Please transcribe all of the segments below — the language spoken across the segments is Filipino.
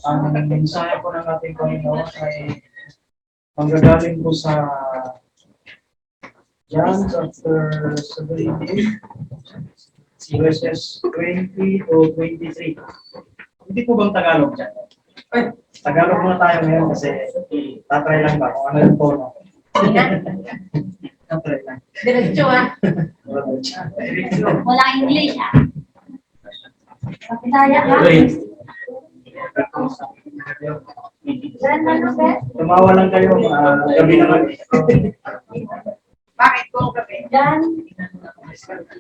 Ang mensahe po ng ating Panginoon ay manggagaling po sa John chapter 17, verses 20 to 23. Hindi po bang Tagalog dyan? Tagalog muna tayo ngayon kasi tatry lang ba kung ano yung tono. Tatry lang. Diretso Wala English Kapitaya ka? Tumawa lang kayo, gabi naman. Bakit po gabi? John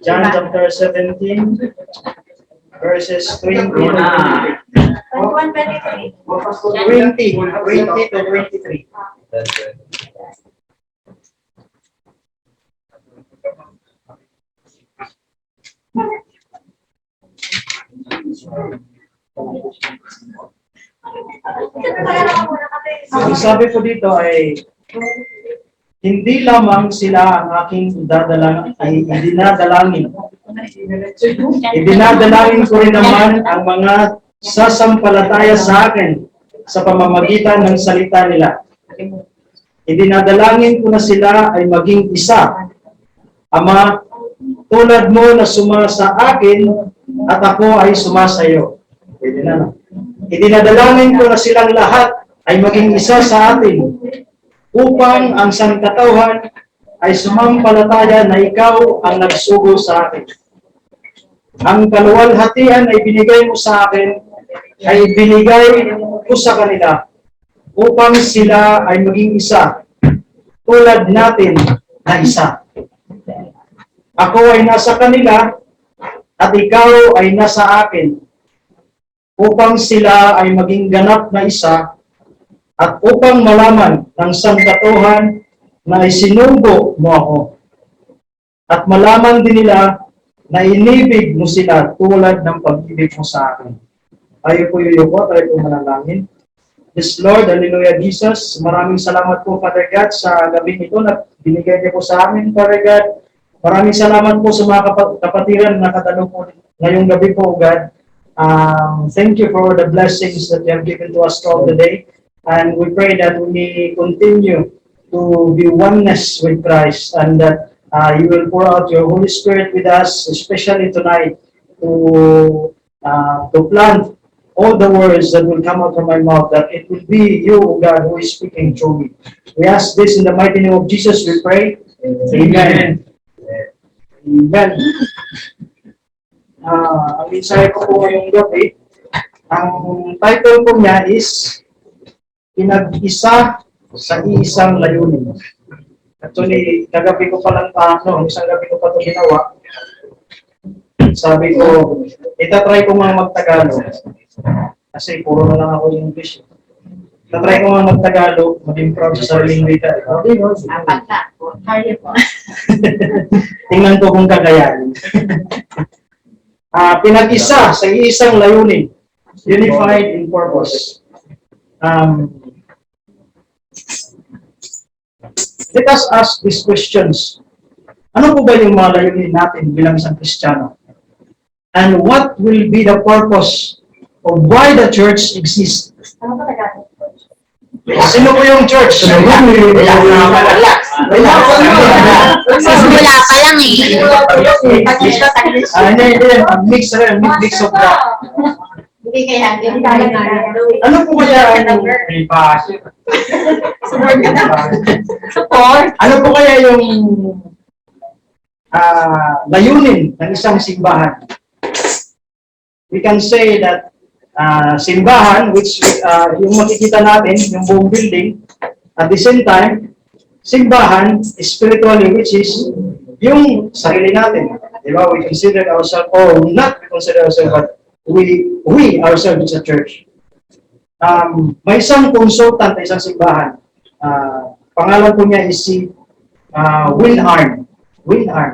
chapter 17, verses 20 to 23. 20 to 23. Ang sabi ko dito ay, hindi lamang sila ang aking idinadalangin. Idinadalangin ko rin naman ang mga sasampalataya sa akin sa pamamagitan ng salita nila. Idinadalangin ko na sila ay maging isa. Ama, tulad mo na sumasa akin at ako ay sumasa iyo. Pwede na. Idinadalangin ko na silang lahat ay maging isa sa atin upang ang sangkatauhan ay sumampalataya na ikaw ang nagsugo sa akin. Ang kaluwalhatian ay binigay mo sa akin ay binigay ko sa kanila upang sila ay maging isa tulad natin na isa. Ako ay nasa kanila at ikaw ay nasa akin upang sila ay maging ganap na isa at upang malaman ng sangkatauhan na isinugo mo ako. At malaman din nila na inibig mo sila tulad ng pag-ibig mo sa akin. Tayo po yuyuko, tayo po manalangin. Yes, Lord, Hallelujah, Jesus. Maraming salamat po, Father God, sa gabi ito na binigay niyo po sa amin, Father God. Maraming salamat po sa mga kapatiran na nakatalo po ngayong gabi po, God. Thank you for the blessings that you have given to us all today. And we pray that we continue to be oneness with Christ and that you will pour out your Holy Spirit with us, especially tonight, to plant all the words that will come out from my mouth, that it will be you, God, who is speaking through me. We ask this in the mighty name of Jesus, we pray. Amen. Amen. Ang mensahe ko po ngayong gabi, ang title po niya is Pinag-isa sa isang layunin. Actually, kagabi ko pa lang isang gabi ko pa ito ginawa. Sabi ko, itatry ko mga magtagalog. Kasi puro na lang ako yung English. Itatry ko mga magtagalog, mag-improve sa sariling wika. Tingnan ko kung kakayanin. Pinag-isa sa isang layunin. Unified in purpose. Let us ask these questions. Ano po ba yung mga layunin natin bilang isang Kristiyano? And what will be the purpose of why the church exists? Sino po yung church? Wala pa lang Mix of that. Ano po kaya yung ano po kaya yung layunin ng isang simbahan? We can say that simbahan, which yung makikita natin, yung buong building, at the same time, simbahan spiritually, which is yung sarili natin. Diba? We consider ourselves, or not we consider ourselves, but we ourselves is a church. May isang consultant na isang simbahan. Pangalan po niya is si Winarn.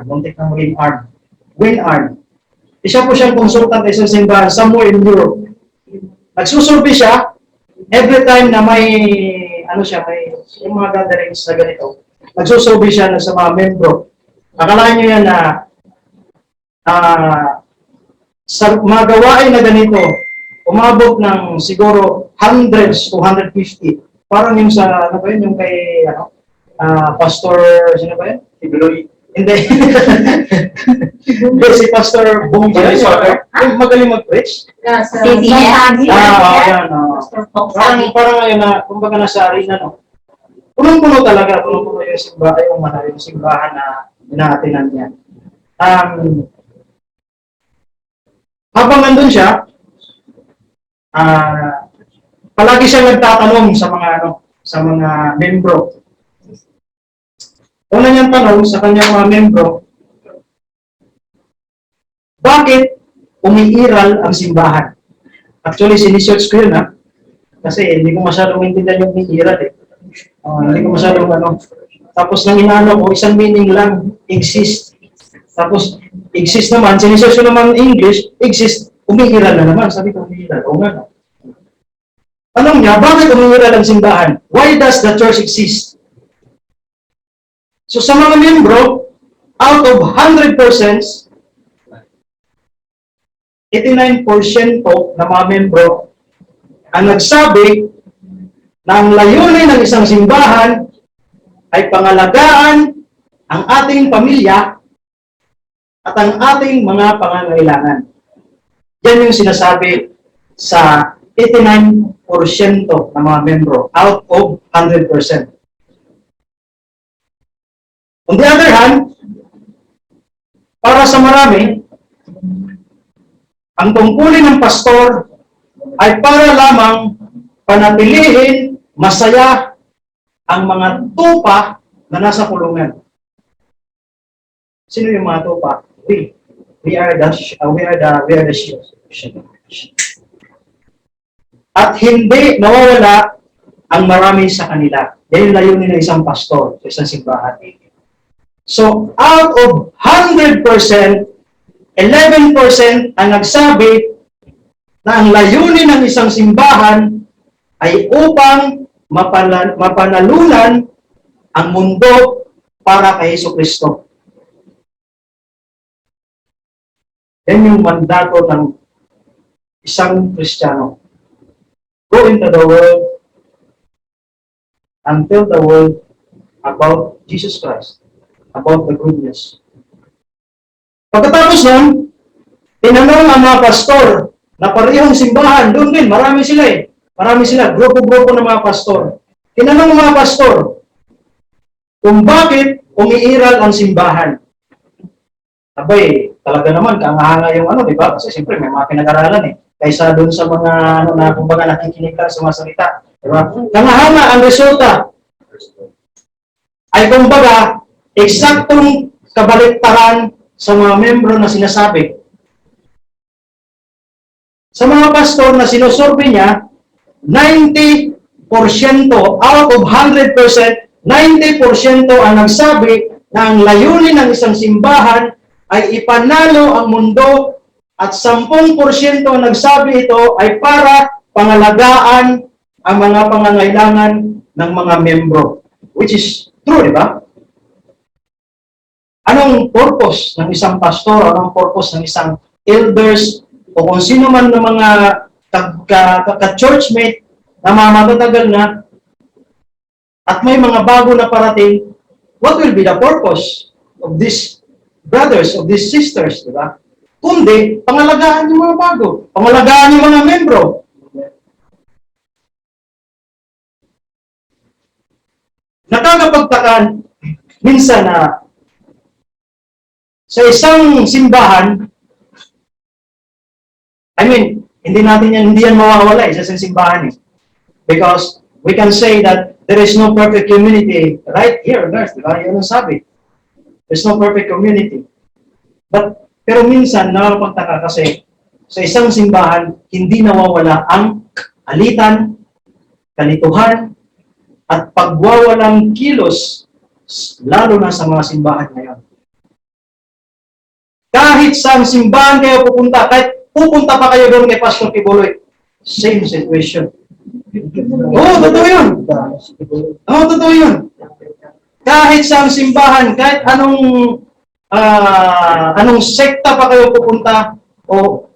Muntik na maging arm. Winarn. Isa po siyang consultant na isang simbahan somewhere in Europe. Nagsusurvey siya every time na may may yung mga gatherings na ganito. Nagsusurvey siya sa mga membro. Akala niyo yan na sa mga gawain na ganito, umabot ng siguro hundreds to 150. Parang yung sa, ano ba yun, yung kay, Pastor, sino ba yun? Ibiloy. Hindi. Hindi, si Pastor Bong ba yun? Yung magaling mag-preach. CCS. Yan. Parang ngayon na, kumbaga nasa arena, no? Punong-puno talaga, punong-puno yung simbahan, yung simbahan na inaatinan niya. Habang nandun siya, palagi siya nagtatanong sa mga membro. Una niyang tanong sa kanyang mga membro, bakit umiiral ang simbahan? Actually, sinesearch ko yun, kasi hindi ko masyadong maintindihan yung umiiral, eh. Hindi ko masyadong Tapos nang inaano ko, isang meaning lang, exist. Tapos, exist naman, sinesearch ko naman English, exist, umiiral na naman. Sabi ko, umiiral. O nga. Tanong niya, bakit umiiral ang simbahan? Why does the church exist? So sa mga membro, out of 100%, 89% na mga membro ang nagsabi na ang layunin ng isang simbahan ay pangalagaan ang ating pamilya at ang ating mga pangangailangan. Yan yung sinasabi sa 89% ng mga membro out of 100%. On the other hand, para sa marami, ang tungkulin ng pastor ay para lamang panatilihin masaya ang mga tupa na nasa kulungan. Sino yung mga tupa? We are the sheep. At hindi nawawala ang marami sa kanila. Yan yung layunin ng isang pastor sa isang simbahan. So, out of 100%, 11% ang nagsabi na ang layunin ng isang simbahan ay upang mapanalunan ang mundo para kay Jesucristo. Yan yung mandato ng isang Kristiyano. Go into the world and tell the world about Jesus Christ, about the goodness. Pagkatapos nun, tinanong ang mga pastor na parehong simbahan, doon din, marami sila eh. Marami sila, grupo-grupo ng mga pastor. Tinanong ang mga pastor kung bakit umiiral ang simbahan. Abay, talaga naman, kangahanga yung di ba? Kasi siyempre may mga pinag-aralan eh. Kaysa doon sa mga, kumbaga nakikinig ka sa mga salita. Diba? Kangahanga ang resulta ay kumbaga, eksaktong kabaliktaran sa mga membro na sinasabi. Sa mga pastor na sinusurvey niya, 90% out of 100%, 90% ang nagsabi na ang layunin ng isang simbahan ay ipanalo ang mundo at 10% ang nagsabi ito ay para pangalagaan ang mga pangangailangan ng mga membro. Which is true, di ba? Anong purpose ng isang pastor? Anong purpose ng isang elders? O kung sino man ng mga ka-churchmate na matatagal na at may mga bago na parating, what will be the purpose of these brothers, of these sisters, di ba? Kundi, pangalagaan yung mga bago, pangalagaan yung mga membro. Nakakapagtakan minsan na sa isang simbahan, hindi yan mawawala sa isang simbahan eh. Because we can say that there is no perfect community right here on earth, di ba? Yun ang sabi. There's no perfect community. Pero minsan, nakakapagtaka kasi sa isang simbahan, hindi nawawala ang alitan, kalituhan, at pagwawalang kilos, lalo na sa mga simbahan ngayon. Kahit saan simbahan kayo pupunta, kahit pupunta pa kayo doon kay Pastor Kibuloy, same situation. Totoo yun. Totoo yun. Kahit saan simbahan, kahit anong sekta pa kayo pupunta, o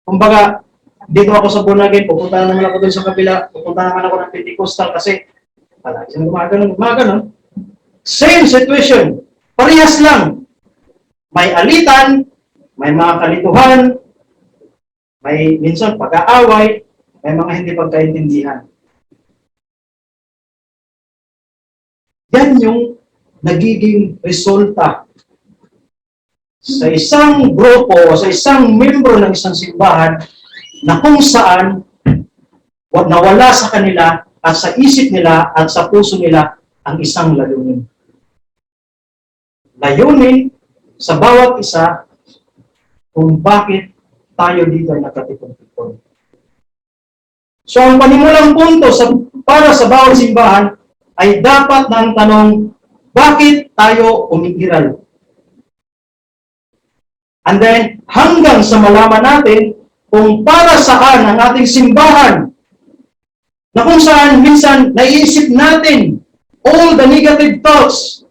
kumbaga, dito ako sa Bunagin, pupunta naman ako dun sa kabila, pupunta naman ako ng Pentecostal kasi palagi silang mga ganun. Same situation. Parehas lang. May alitan, may mga kalituhan, may minsan pag-aaway, may mga hindi pagkaintindihan. Yan yung nagiging resulta sa isang grupo, sa isang membro ng isang simbahan na kung saan nawala sa kanila at sa isip nila at sa puso nila ang isang layunin. Layunin sa bawat isa kung bakit tayo dito nakatipon-tipon. So ang panimulang punto para sa bawat simbahan ay dapat na ang tanong, bakit tayo umiiral? And then, hanggang sa malaman natin kung para saan ang ating simbahan, na kung saan minsan naiisip natin all the negative thoughts.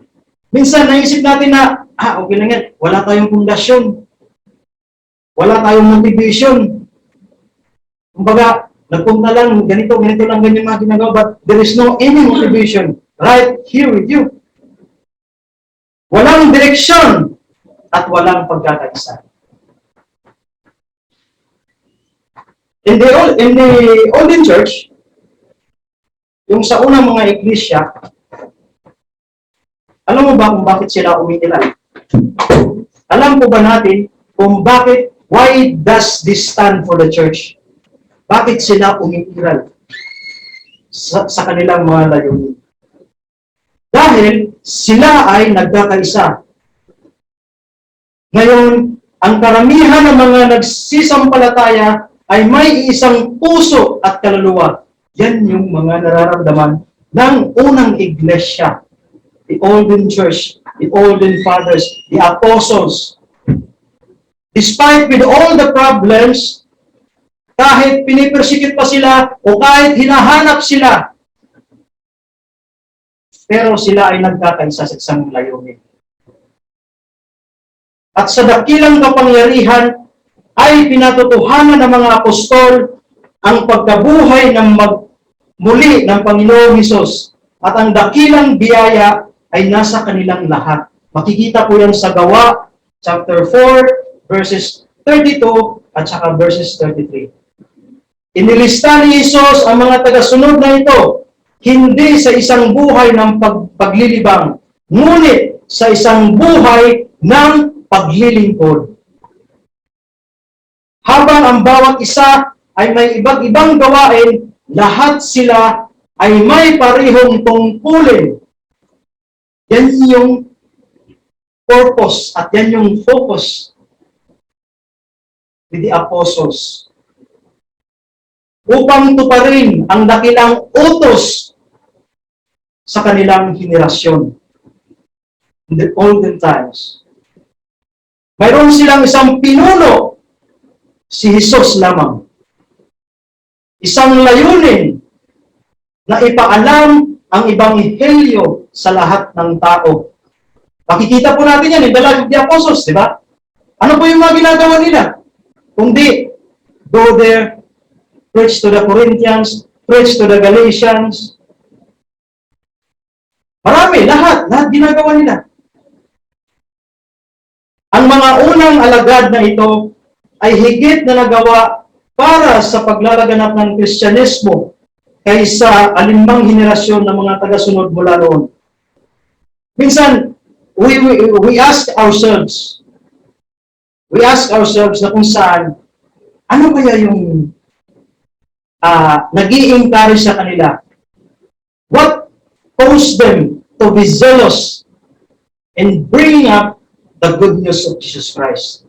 Minsan naisip natin na, okay lang yan, wala tayong pundasyon. Wala tayong motivation. Kumbaga, nagpunta lang, ganito lang, ganyan mga ginagawa, but there is no any motivation right here with you. Walang direksyon at walang pagkakaisa. In the olden church, yung sa unang mga iglesia, alam mo ba kung bakit sila umiiral? Alam po ba natin kung bakit, why does this stand for the church? Bakit sila umiiral sa kanilang mga layunin? Dahil sila ay nagkakaisa. Ngayon, ang karamihan ng mga nagsisampalataya ay may isang puso at kaluluwa. Yan yung mga nararamdaman ng unang iglesia. The olden church, the olden fathers, the apostles. Despite with all the problems, kahit pinipersikit pa sila o kahit hinahanap sila, pero sila ay nagkakaisa sa isang layunin. At sa dakilang kapangyarihan ay pinatotohanan ng mga apostol ang pagkabuhay ng muli ng Panginoong Hesus. At ang dakilang biyaya ay nasa kanilang lahat. Makikita po yan sa Gawa, chapter 4, verses 32 at saka verses 33. Inilista ni Hesus ang mga tagasunod na ito, hindi sa isang buhay ng paglilibang, ngunit sa isang buhay ng paglilingkod. Habang ang bawat isa ay may iba't ibang gawain, lahat sila ay may parehong tungkulin. Yan yung purpose at yan yung focus with the apostles. Upang tuparin ang dakilang utos sa kanilang henerasyon. In the olden times. Mayroon silang isang pinuno, si Hesus lamang. Isang layunin na ipaalam ang ebanghelyo sa lahat ng tao. Makikita po natin yan in the life of the apostles, di ba? Ano po yung mga ginagawa nila? Kundi, go there, preach to the Corinthians, preach to the Galatians. Marami, lahat ginagawa nila. Ang mga unang alagad na ito ay higit na nagawa para sa paglalaganap ng Kristyanismo kaysa alinmang henerasyon ng mga tagasunod mula noon. Minsan, we ask ourselves na kung saan, ano kaya yung nag-i-encourage sa kanila? What caused them to be zealous in bringing up the good news of Jesus Christ?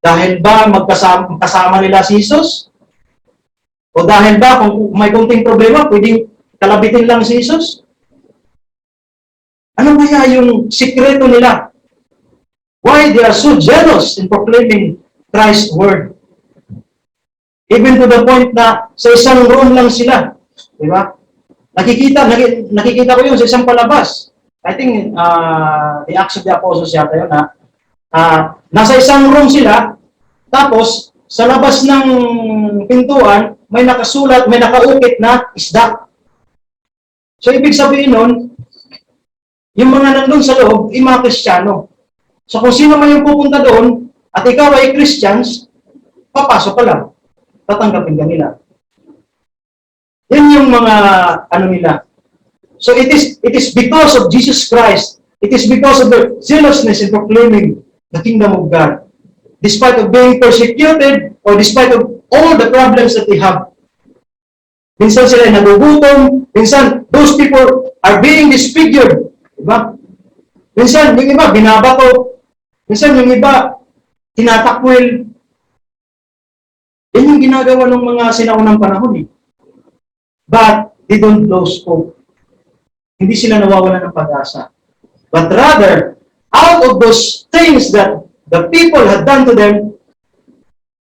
Dahil ba magkasama nila si Jesus? O dahil ba kung may kunting problema, pwedeng kalabitin lang si Jesus? Ano kaya yung sikreto nila? Why they are so jealous in proclaiming Christ's word? Even to the point na sa isang room lang sila. Di ba? Nakikita ko yun sa isang palabas. I think the Acts of the Apostles yata yun na nasa isang room sila, Tapos, sa labas ng pintuan, may nakasulat, may nakaukit na isda. So, ibig sabihin nun, yung mga nandun sa loob, yung mga Kristiyano. So, kung sino man yung pupunta doon, at ikaw ay Christians, papasok ka lang. Tatanggapin ka nila. Yan yung mga, ano nila. So, it is because of Jesus Christ. It is because of their zealousness in proclaiming the kingdom of God. Despite of being persecuted, or despite of all the problems that they have. Minsan sila ay nagugutom, minsan those people are being disfigured. Diba? Minsan yung iba binabato, minsan yung iba tinatakwil. Yan yung ginagawa ng mga sinaunang panahon eh. But they don't lose hope. Hindi sila nawawala ng pag-asa. But rather, out of those things that the people had done to them,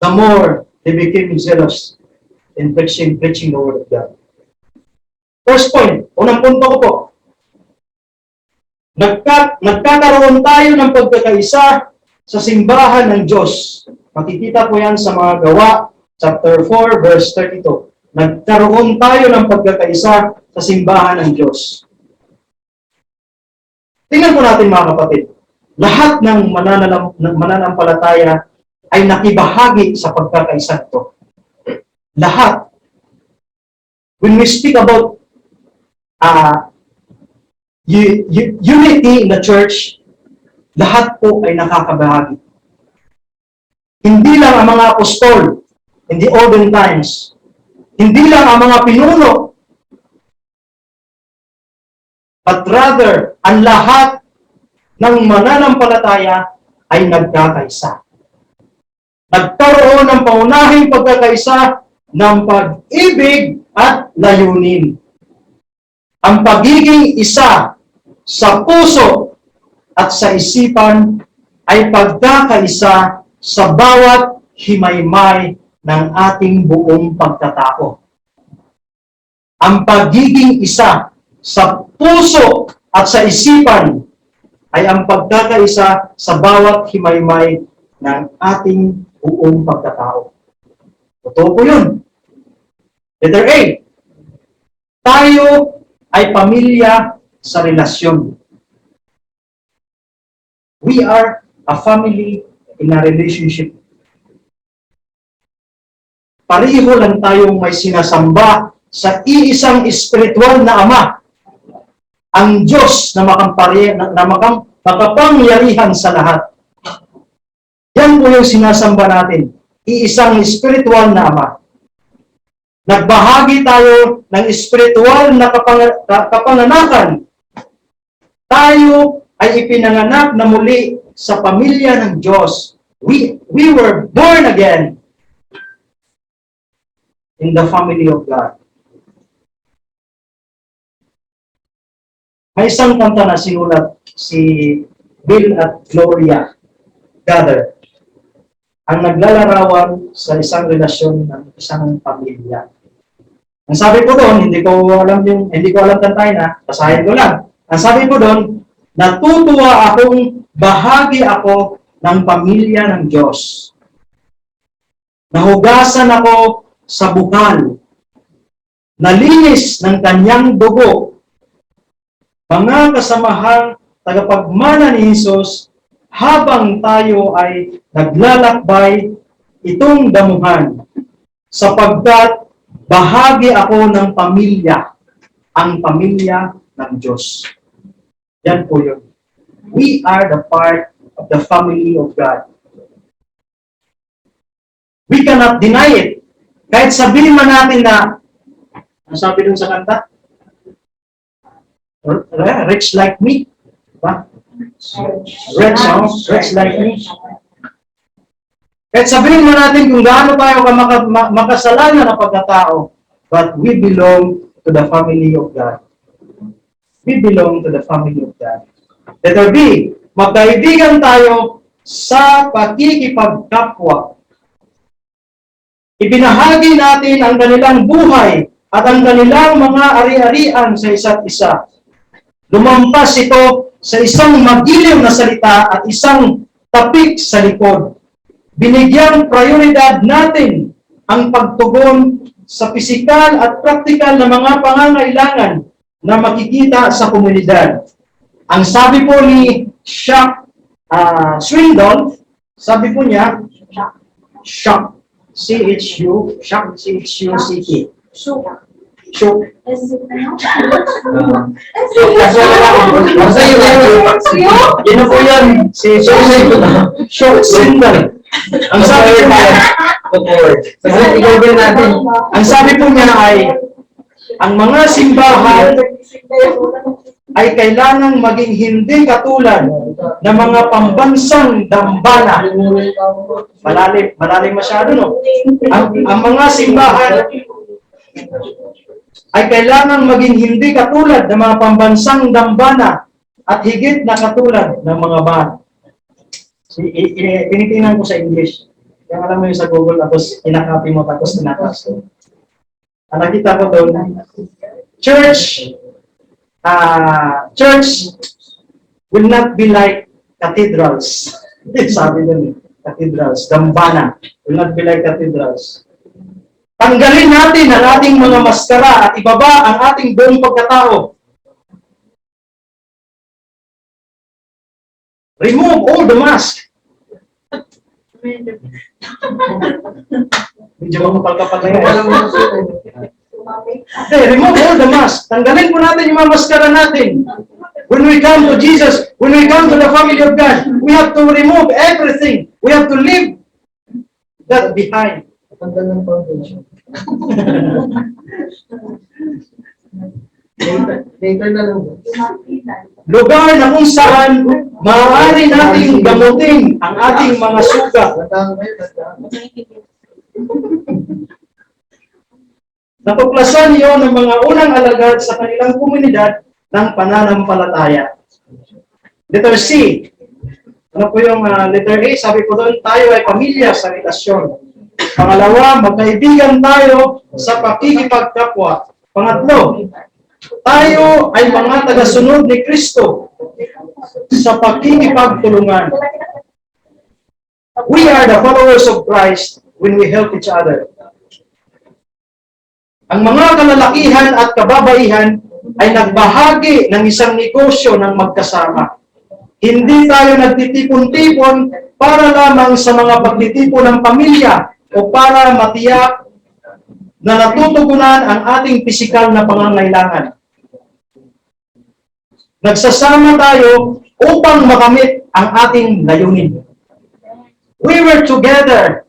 the more they became zealous in preaching the word of God. First point, unang punto ko po, nagkakaroon tayo ng pagkakaisa sa simbahan ng Diyos. Makikita po yan sa mga Gawa, chapter 4, verse 32. Nagkaroon tayo ng pagkakaisa sa simbahan ng Diyos. Tingnan po natin mga kapatid, lahat ng mananampalataya ay nakibahagi sa pagkakaisa ito. Lahat. When we speak about unity in the church, lahat po ay nakakabahagi. Hindi lang ang mga apostol in the olden times, hindi lang ang mga pinuno, but rather, ang lahat ng mananampalataya ay nagkakaisa. Nagkaroon ng paunahing pagkakaisa ng pag-ibig at layunin. Ang pagiging isa sa puso at sa isipan ay pagkakaisa sa bawat himaymay ng ating buong pagkatao. Ang pagiging isa sa puso at sa isipan ay ang pagkakaisa sa bawat himaymay ng ating buong pagkatao. Totoo po yun. Letter A, tayo ay pamilya sa relasyon. We are a family in a relationship. Pareho lang tayong may sinasamba sa iisang espiritual na Ama, ang Diyos na makapangyarihan sa lahat. Yan po yung sinasamba natin, iisang espiritual na Ama. Nagbahagi tayo ng espiritual na kapanganakan. Tayo ay ipinanganak na muli sa pamilya ng Diyos. We were born again in the family of God. May isang kanta na sinulat si Bill at Gloria Gather, ang naglalarawan sa isang relasyon ng isang pamilya. Ang sabi ko doon, hindi ko alam kantahin na, basahin ko lang. Ang sabi ko doon, natutuwa akong bahagi ako ng pamilya ng Diyos. Nahugasan ako sa bukal, nalinis ng kanyang dugo. Mga kasamahang tagapagmana ni Jesus, habang tayo ay naglalakbay itong damuhan, sapagkat bahagi ako ng pamilya, ang pamilya ng Diyos. Yan po yun. We are the part of the family of God. We cannot deny it. Kahit sabihin man natin na, ang sabi dun sa kanta? Rich like me. Diba? Rich like me. Kahit sabihin mo natin kung gaano tayo makasalanan na pagkatao, but we belong to the family of God. We belong to the family of God. Letter B, magkaibigan tayo sa pakikipagkapwa. Ibinahagi natin ang kanilang buhay at ang kanilang mga ari-arian sa isa't isa. Lumampas ito sa isang magiliw na salita at isang tapik sa likod. Binigyang prioridad natin ang pagtugon sa pisikal at praktikal na mga pangangailangan na makikita sa komunidad. Ang sabi po ni Chuck Swindoll, sabi po niya, Chuck, C-H-U, Chuck, C-H-U-C-K. Chuck. Yun po yan, si Chuck Swindoll. Ang sabi po niya, ang sabi po niya ay, ang mga simbahan ay kailangang maging hindi katulad ng mga pambansang dambana. Malalim masyado, no? Ang mga simbahan ay kailangang maging hindi katulad ng mga pambansang dambana at higit na katulad ng mga bahan. Tinitingnan ko sa English. Yung alam mo yung sa Google, tapos inakopy mo, tapos tinatas ko. Ang nakita ko doon, church will not be like cathedrals. Sabi doon, cathedrals, dambana will not be like cathedrals. Tanggalin natin ang ating mga maskara at ibaba ang ating buong pagkatao. Remove all the mask. Medyo makapal-kapal na yan. Remove all the mask. Tanggalin po natin yung mga maskara natin. When we come to Jesus, when we come to the family of God, we have to remove everything. We have to leave that behind. Lugar na kung saan maaari nating gamutin ang ating mga sugat. Natuklasan niyo ng mga unang alagad sa kanilang komunidad ng pananampalataya. Letter C. Ano po yung letter A? Sabi ko doon, tayo ay pamilya sa relasyon. Pangalawa, magkaibigan tayo sa pakikipagkapwa. Pangatlo, tayo ay mga tagasunod ni Kristo sa pakikipagtulungan. We are the followers of Christ when we help each other. Ang mga kalalakihan at kababaihan ay nagbahagi ng isang negosyo ng magkasama. Hindi tayo nagtitipon-tipon para lamang sa mga pagtitipon ng pamilya o para matiyak na natutugunan ang ating pisikal na pangangailangan. Nagsasama tayo upang makamit ang ating layunin. We were together.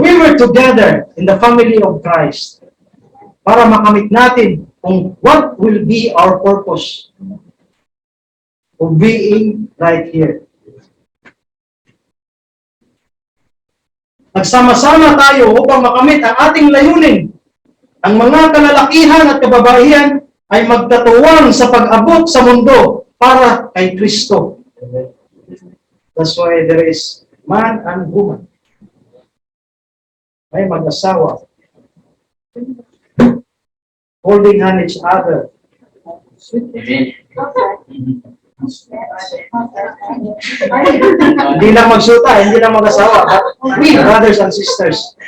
We were together in the family of Christ para makamit natin kung what will be our purpose of being right here. Nagsama-sama tayo upang makamit ang ating layunin. Ang mga kalalakihan at kababaihan ay magkatuwang sa pag-abot sa mundo para kay Kristo. That's why there is man and woman. May mag-asawa. Holding hand each other. Hindi lang magsuta, hindi lang mag-asawa. But we brothers and sisters.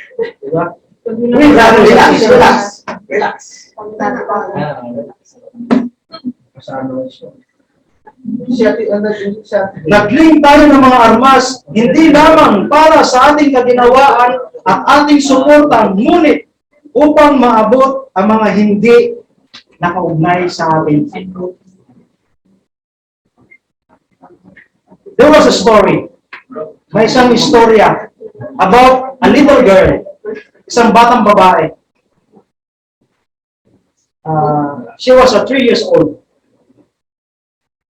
Diba? We brothers and sisters. Relax. Nagling tayo ng mga armas, hindi lamang para sa ating kaginawaan at ating suporta, ngunit upang maabot ang mga hindi nakaugnay sa atin. There was a story. May isang istorya about a little girl, isang batang babae. She was 3 years old.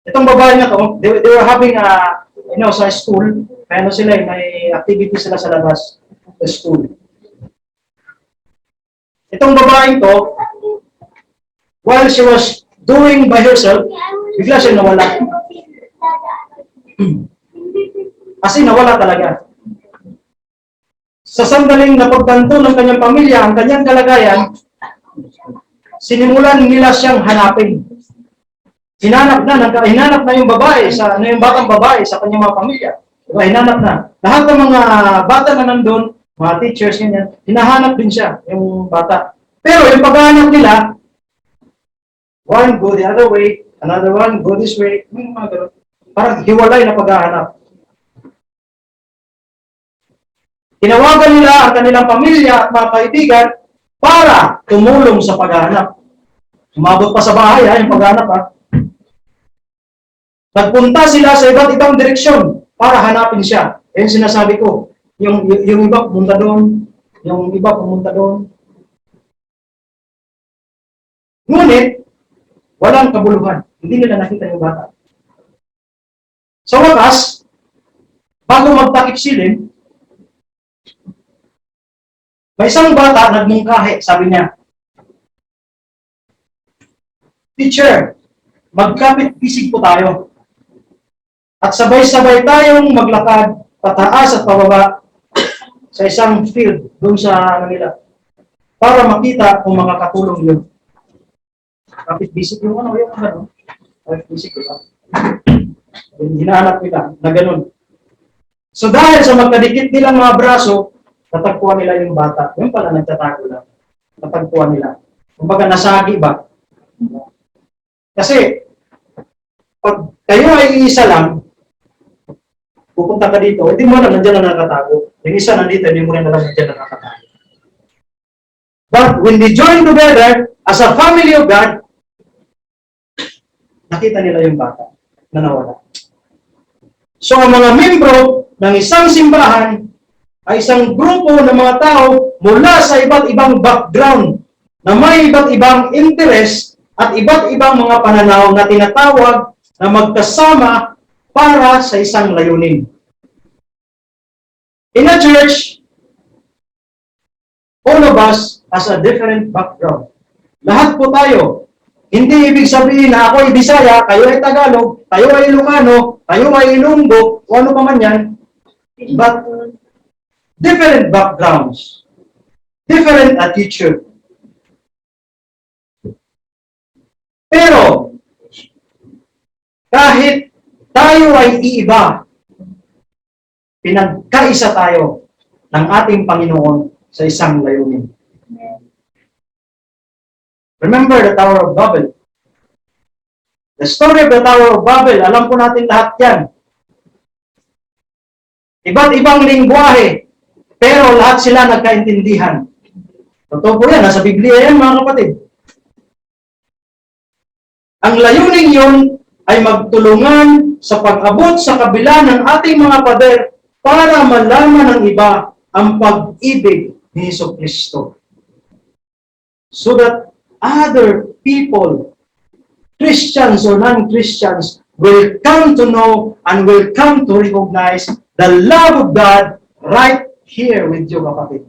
Itong babae na to, they were having sa school, kaya sila, may activity sila sa labas sa school. Itong babaeng to, while she was doing by herself, bigla siya nawala. Kasi nawala talaga. Sa sandaling napagtanto ng kanyang pamilya, ang kanyang kalagayan, sinimulan nila siyang hanapin. hinanap na yung babae, yung batang babae sa kanyang mga pamilya. Diba? Hinanap na. Lahat ng mga bata na nandun, mga teachers, ganyan, hinahanap din siya, yung bata. Pero yung paghahanap nila, one go the other way, another one go this way, yung mga ganun. Parang hiwalay na paghahanap. Tinawagan nila ang kanilang pamilya at mga kaibigan para tumulong sa paghahanap. Umabot pa sa bahay, yung paghahanap, ha? Nagpunta sila sa iba't ibang direksyon para hanapin siya. Yan sinasabi ko. Yung iba pumunta doon, yung iba pumunta doon. Ngunit, walang kabuluhan. Hindi nila nakita yung bata. Sa wakas, bago magtakip silim, may isang bata nagmungkahi, sabi niya, "Teacher, magkapit-bisig po tayo. At sabay-sabay tayong maglakad pataas at pababa sa isang field doon sa nila para makita kung makakatulong yun." Kapit-bisig yung yung ano, kapit-bisig, diba? Hinahanap nila na ganun. So dahil sa magkadikit nilang mga braso, natagpuan nila yung bata. Yung pala nagtatago lang. Natagpuan nila. Kumbaga nasagi ba? Kasi, pag kayo ay isa lang, pupunta ka dito, hindi mo alam nandiyan na nakatago. Yung isa nandito, hindi mo rin alam nandiyan na nakatago. But when they join together, as a family of God, nakita nila yung bata na nawala. So, ang mga membro ng isang simbahan ay isang grupo ng mga tao mula sa iba't ibang background na may iba't ibang interest at iba't ibang mga pananaw na tinatawag na magkasama para sa isang layunin. In a church, all of us has a different background. Lahat po tayo. Hindi ibig sabihin na ako ay Bisaya, kayo ay Tagalog, kayo ay Ilocano, kayo ay Ilonggo, o ano pa man yan. But different backgrounds, different attitude. Pero, kahit tayo ay iiba, pinagkaisa tayo ng ating Panginoon sa isang layunin. Remember the Tower of Babel. The story of the Tower of Babel, alam po natin lahat yan. Iba't ibang lingwahe, pero lahat sila nagkaintindihan. Totoo po yan, nasa Biblia yan mga kapatid. Ang layunin yun ay magtulungan sa pag-abot sa kabila ng ating mga pader para malaman ng iba ang pag-ibig ni Jesucristo. So that other people, Christians or non-Christians, will come to know and will come to recognize the love of God right here with you, kapatid.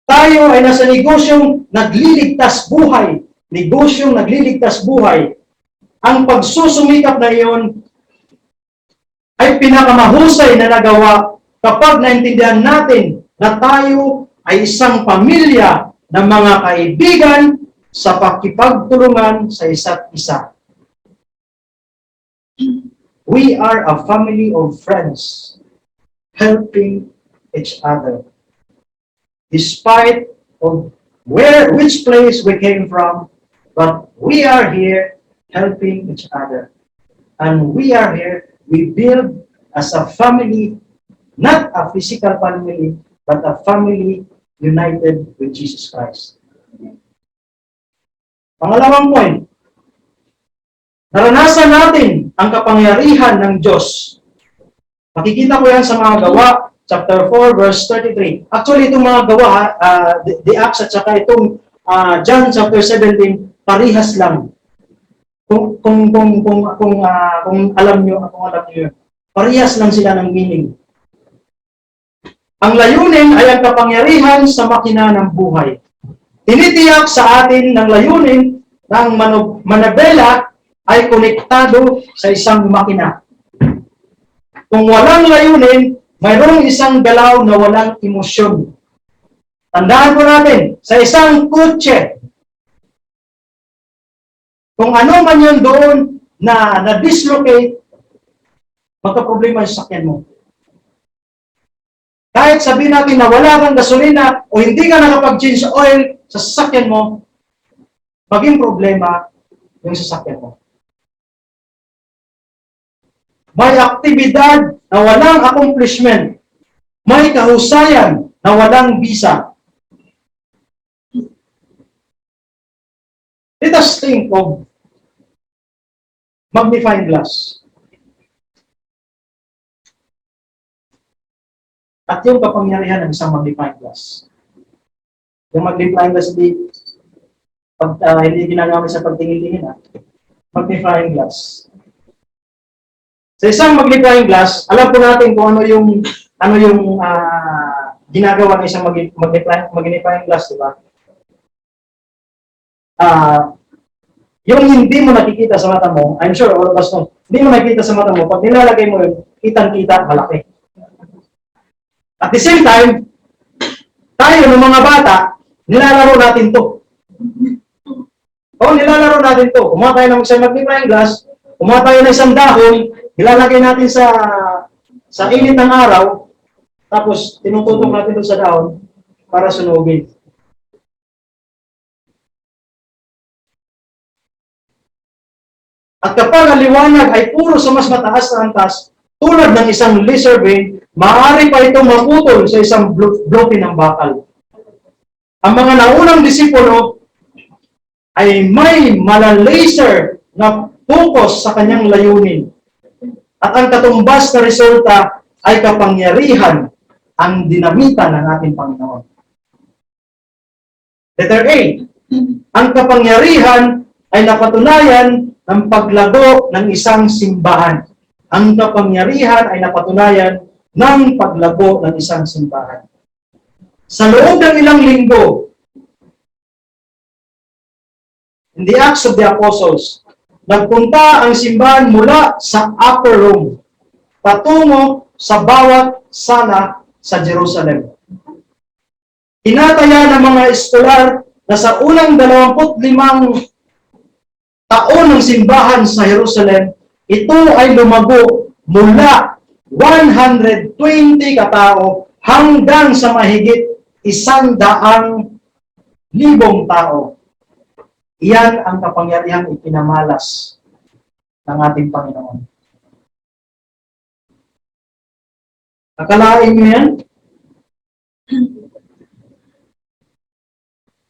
Tayo ay nasa negosyong nagliligtas buhay. Negosyong nagliligtas buhay. Ang pagsusumikap na iyon ay pinakamahusay na nagawa kapag naintindihan natin na tayo ay isang pamilya ng mga kaibigan sa pakikipagtulungan sa isa't isa. We are a family of friends helping each other. Despite of which place we came from, but we are here helping each other. And we are here, we build as a family, not a physical family, but a family united with Jesus Christ. Pangalawang point, naranasan natin ang kapangyarihan ng Diyos. Makikita ko yan sa mga gawa, chapter 4, verse 33. Actually, itong mga gawa, the Acts at saka itong John chapter 17, parihas lang. Kung alam nyo, parihas lang sila ng meaning. Ang layunin ay ang kapangyarihan sa makina ng buhay. Tinitiyak sa atin ng layunin ng manabela ay konektado sa isang makina. Kung walang layunin, mayroong isang galaw na walang emosyon. Tandaan po natin, sa isang kotse, Kung ano man yun doon na na-dislocate, magka-problema yung sasakyan mo. Kahit sabihin natin na wala kang gasolina o hindi ka nakapag-change oil sa sasakyan mo, maging problema yung sasakyan mo. May aktibidad na walang accomplishment. May kahusayan na walang visa. Let us think of magnifying glass. At yung kapangyarihan ng isang magnifying glass. Yung magnifying glass, hindi ginagamit sa pagtingin-tingin, magnifying glass. Sa isang magnifying glass, alam po natin kung ano yung ginagawa ng isang magnifying glass, di ba? Yung hindi mo nakikita sa mata mo, I'm sure all of us know, hindi mo nakikita sa mata mo, pag nilalagay mo yun, kitang-kita, malaki. At the same time, tayo ng mga bata, nilalaro natin to. Nilalaro natin to. Kumuha tayo ng isang magnifying glass, kumuha tayo ng isang dahon, nilalagay natin sa init ng araw, tapos tinututok natin doon sa dahon para sunugin. At kapag ang liwanag ay puro sa mas mataas na antas, tulad ng isang laser beam, maaari pa ito maputol sa isang blopin ng bakal. Ang mga naunang disipulo ay may malalaser na focus sa kanyang layunin. At ang katumbas na resulta ay kapangyarihan ang dinamitan ng ating Panginoon. Letter A, ang kapangyarihan ay napatunayan ng paglago ng isang simbahan. Ang kapangyarihan ay napatunayan ng paglago ng isang simbahan. Sa loob ng ilang linggo, in the Acts of the Apostles, nagpunta ang simbahan mula sa upper room patungo sa bawat sala sa Jerusalem. Tinataya ng mga eskolar na sa unang 25 taon ng simbahan sa Jerusalem, ito ay lumago mula 120 katao hanggang sa mahigit 100,000 tao. Iyan ang kapangyarihang ipinamalas ng ating Panginoon. Akalain niyo yan?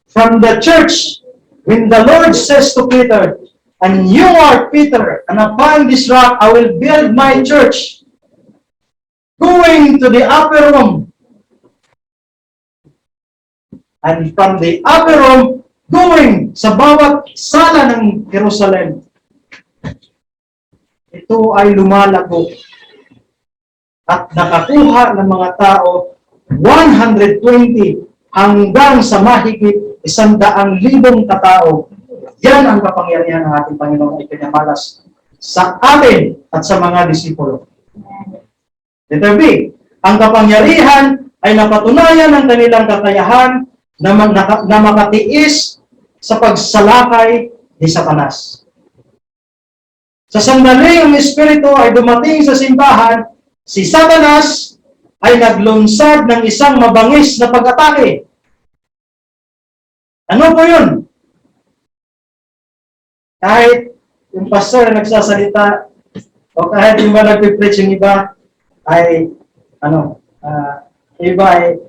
From the church, when the Lord says to Peter, "And you are Peter, and upon this rock I will build my church," going to the upper room, and from the upper room, going sa bawat sala ng Jerusalem, ito ay lumalago at nakakuha ng mga tao 120 hanggang sa mahigit 100,000 katao. Yan ang kapangyarihan ng ating Panginoon ay pinamalas sa atin at sa mga disipulo. Letter B, ang kapangyarihan ay napatunayan ng kanilang kakayahan na makatiis sa pagsalakay ni Satanas. Sa sandaling ang Espiritu ay dumating sa simbahan, si Satanas ay naglunsad ng isang mabangis na pag-atake. Ano po yun? Kahit yung pastor na nagsasalita o kahit yung ba nagpipreach yung iba ay iba ay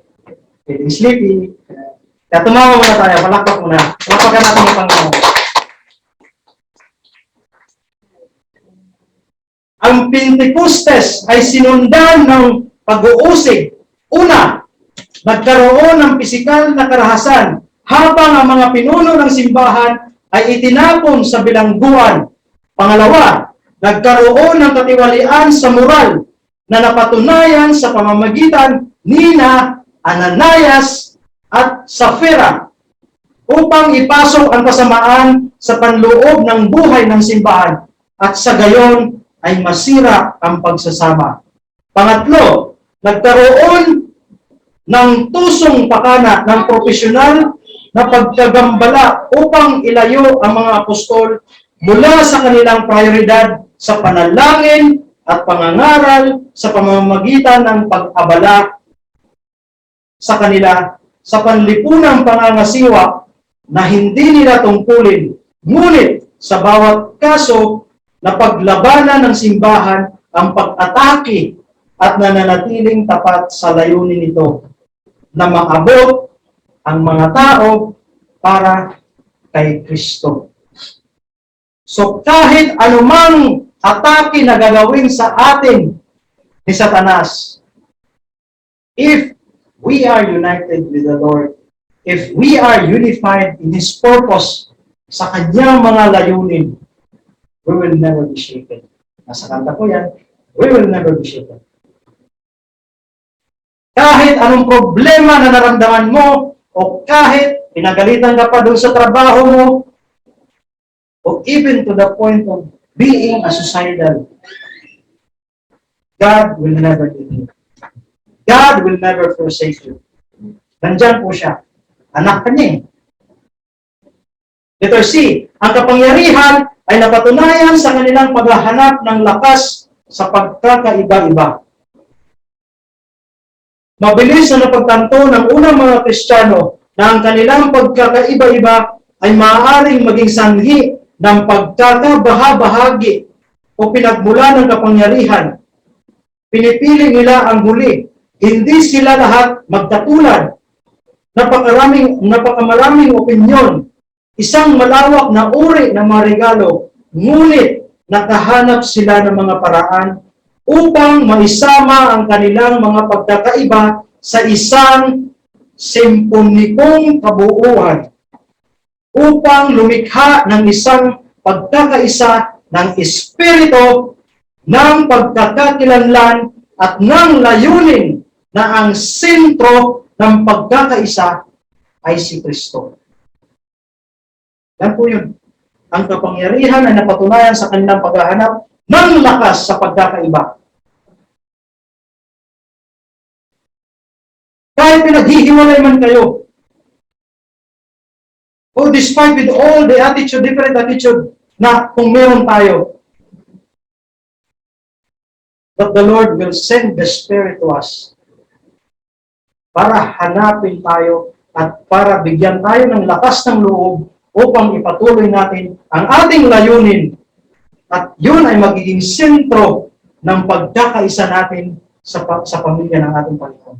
feeling sleepy. Kaya tumawa muna tayo, palakpak muna. Palakpakan natin yung Panginoon. Ang Pentecostes ay sinundan ng pag-uusig. Una, nagkaroon ng pisikal na karahasan habang ang mga pinuno ng simbahan ay itinapon sa bilangguan. Pangalawa, nagkaroon ng katiwalian sa moral na napatunayan sa pamamagitan ni Ananias at Safira upang ipasok ang kasamaan sa panloob ng buhay ng simbahan at sa gayon ay masira ang pagsasama. Pangatlo, nagkaroon ng tusong pakana ng profesional na pagkagambala upang ilayo ang mga apostol mula sa kanilang prioridad sa panalangin at pangangaral sa pamamagitan ng pag-abala sa kanila sa panlipunang pangangasiwa na hindi nila tungkulin. Ngunit sa bawat kaso na paglabanan ng simbahan ang pag-atake at nananatiling tapat sa layunin nito na maabot ang mga tao para kay Kristo. So kahit anumang atake na gagawin sa atin ni Satanas, if we are united with the Lord, if we are unified in His purpose sa Kanyang mga layunin, we will never be shaken. Nasa kanta ko yan, we will never be shaken. Kahit anong problema na naramdaman mo, o kahit pinagalitan ka pa doon sa trabaho mo, o even to the point of being a suicidal, God will never leave you. God will never forsake you. Nandyan po siya. Anak ka niya. Letter C, ang kapangyarihan ay napatunayan sa kanilang paghahanap ng lakas sa pagkakaiba-iba. Mabilis na napagtanto ng unang mga Kristiyano na ang kanilang pagkakaiba-iba ay maaaring maging sanhi ng pagkakabahabahagi o pinagmula ng kapangyarihan. Pinipili nila ang huli. Hindi sila lahat magkatulad. Napakamaraming opinyon, isang malawak na uri ng mga regalo, ngunit nakahanap sila ng mga paraan upang maisama ang kanilang mga pagkakaiba sa isang simponikong kabuuan, upang lumikha ng isang pagkakaisa ng espiritu ng pagkakakilanlan at ng layunin na ang sentro ng pagkakaisa ay si Kristo. Yan po yun. Ang kapangyarihan ay napatunayan sa kanilang paghahanap ng lakas sa pagkakaiba. Kahit pinaghihiwalay man kayo, o despite with all the attitude, different attitude na kung meron tayo, but the Lord will send the Spirit to us para hanapin tayo at para bigyan tayo ng lakas ng loob upang ipatuloy natin ang ating layunin, at yun ay magiging sentro ng pagkakaisa natin sa pamilya ng ating Panginoon.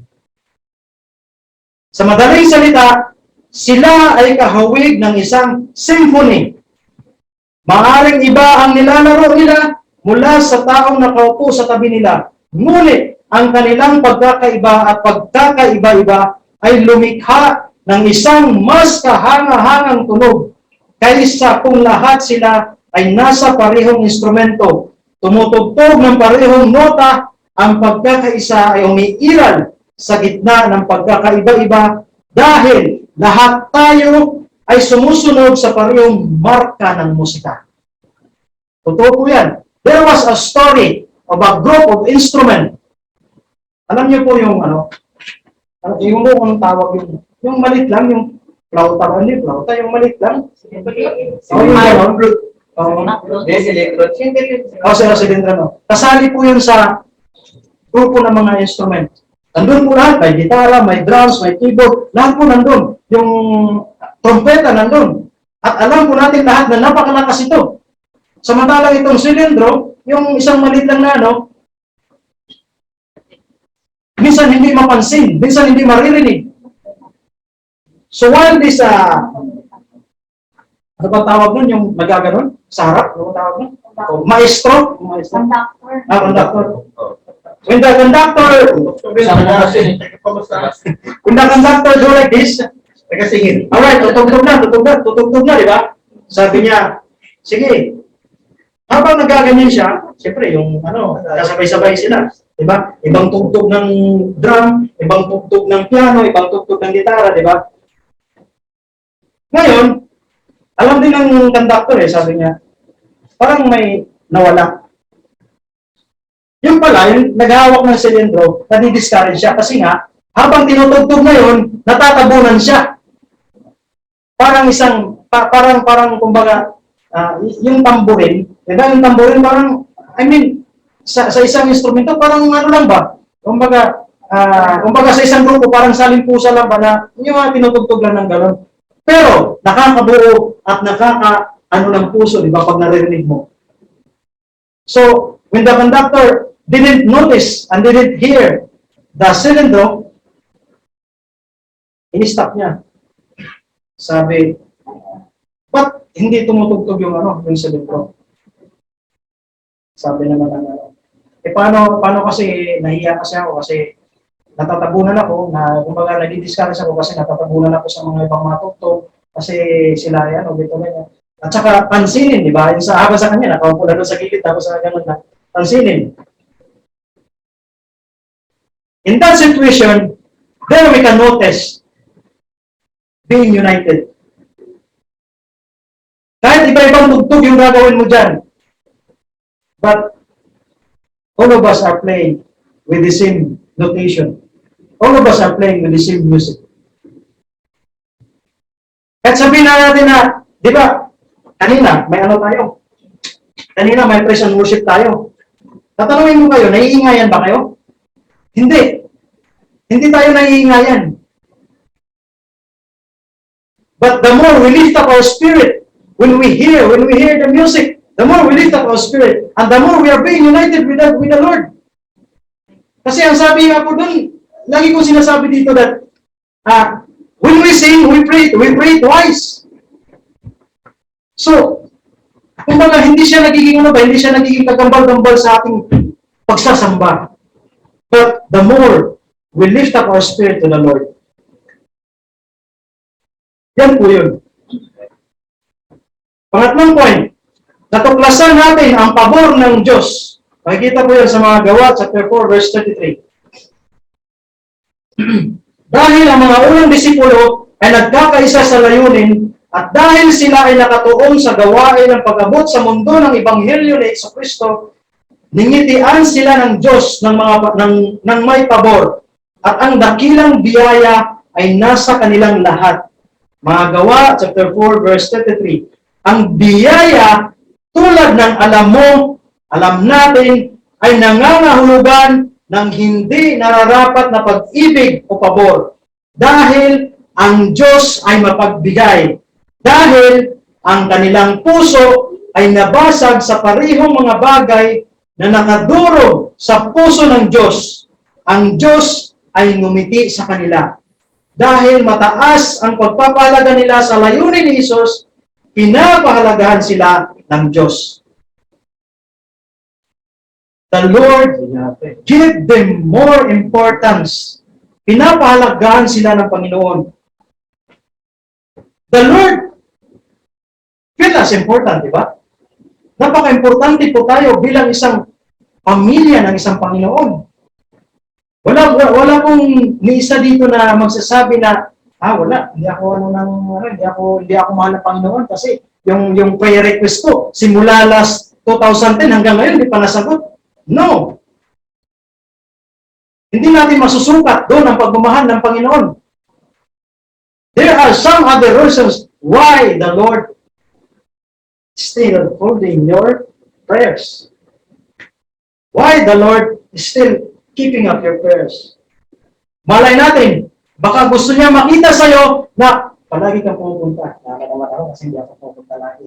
Sa madaling salita, sila ay kahawig ng isang symphony. Maaring iba ang nilalaro nila mula sa taong nakaupo sa tabi nila, ngunit ang kanilang pagkakaiba at pagkakaiba-iba ay lumikha ng isang mas kahanga-hangang tunog kaysa kung lahat sila ay nasa parehong instrumento, tumutugtog ng parehong nota. Ang pagkakaisa ay umiiral sa gitna ng pagkakaiba-iba dahil lahat tayo ay sumusunod sa parehong marka ng musika. Totoo po yan. There was a story of a group of instrument. Alam niyo po yung yung anong tawag yung malit lang, yung flauta, yung malit lang. Kasali po yun sa grupo ng mga instrument. Nandun po lahat, may gitara, may drums, may keyboard, lahat po nandun. Yung trompeta nandun. At alam po natin lahat na napakalakas ito. Samantalang itong silindro, yung isang malit lang na minsan hindi mapansin, minsan hindi maririnig. So while this, ano ba tawag nun, yung nagaganon sa harap, ano ba tawag nun? Maestro? Conductor. When the conductor do like this, alright, tutugtog na, di ba? Sabi niya, sige, habang nagaganyan siya, siyempre, yung kasabay-sabay sila. Diba? Ibang tugtog ng drum, ibang tugtog ng piano, ibang tugtog ng gitara, di ba? Ngayon, alam din ng conductor sabi niya, parang may nawala. Yung pala, yung naghahawak ng silindro, nadi-discourage siya kasi nga, habang tinutugtog na yun, natatabunan siya. Parang kumbaga, yung tamborin, diba? Yung tamborin parang, I mean, sa isang instrumento, parang ano lang ba? Kumbaga sa isang grupo, parang salimpusa lang ba na yung mga tinutugtog lang ng gano'n. Pero, nakakabuo at ano ng puso, di ba, pag naririnig mo. So, when the conductor didn't notice and didn't hear the cylindro, in-stop niya. Sabi, ba't hindi tumutugtog yung yung cylindro? Sabi naman ng paano kasi nahiya kasi ako kasi natatabunan ako na kumbaga nagdi-discourage ako kasi natatabunan ako sa mga ibang matugtog kasi sila yan o dito ganyan. At saka pansinin, di ba? Yung sa habang sa kanya, nakaupo na doon sa gilid tapos sa ganun na pansinin. In that situation, there we can notice being united. Kahit iba-ibang tugtog yung gagawin mo dyan. But all of us are playing with the same notation. All of us are playing with the same music. At sabihin na natin na, di ba, kanina may ano tayo? Kanina may praise and worship tayo. Tatanungin mo kayo, naiingayan ba kayo? Hindi. Hindi tayo naiingayan. But the more we lift up our spirit, when we hear the music, the more we lift up our spirit, and the more we are being united with the Lord. Kasi ang sabi nga po dun, lagi kong sinasabi dito that when we sing, we pray twice. So, kumbaga hindi siya nagiging kagambal-gambal sa ating pagsasamba. But the more we lift up our spirit to the Lord. Yan po yun. Pangatlong point, natuklasan natin ang pabor ng Diyos. Makikita po yan sa mga Gawa, chapter 4, verse 33. Dahil ang mga unang disipulo ay nagkakaisa sa layunin at dahil sila ay nakatuon sa gawain ng pag-abot sa mundo ng Ebanghelyo ni Jesucristo, ningitian sila ng Diyos ng may pabor at ang dakilang biyaya ay nasa kanilang lahat. Mga Gawa, chapter 4, verse 33. Ang biyaya, tulad ng alam natin, ay nangangahulugan ng hindi nararapat na pag-ibig o pabor. Dahil ang Diyos ay mapagbigay. Dahil ang kanilang puso ay nabasag sa parihong mga bagay na nakadurog sa puso ng Diyos. Ang Diyos ay ngumiti sa kanila. Dahil mataas ang pagpapahalaga nila sa layunin ni Jesus, pinapahalagahan sila ng Diyos. The Lord give them more importance. Pinapahalagahan sila ng Panginoon. The Lord feel as important, di ba? Napaka-importante po tayo bilang isang pamilya ng isang Panginoon. Wala pong ni isa dito na magsasabi na wala, hindi ako mahal ng Panginoon kasi yung prayer request ko simula last 2010 hanggang ngayon hindi pa nasagot. No. Hindi natin masusukat doon ang pagmamahal ng Panginoon. There are some other reasons why the Lord still holding your prayers. Why the Lord is still keeping up your prayers. Malay natin, baka gusto niya makita sa'yo na palagi kang pupunta. Nakakatawa ako kasi hindi ako pupunta lagi.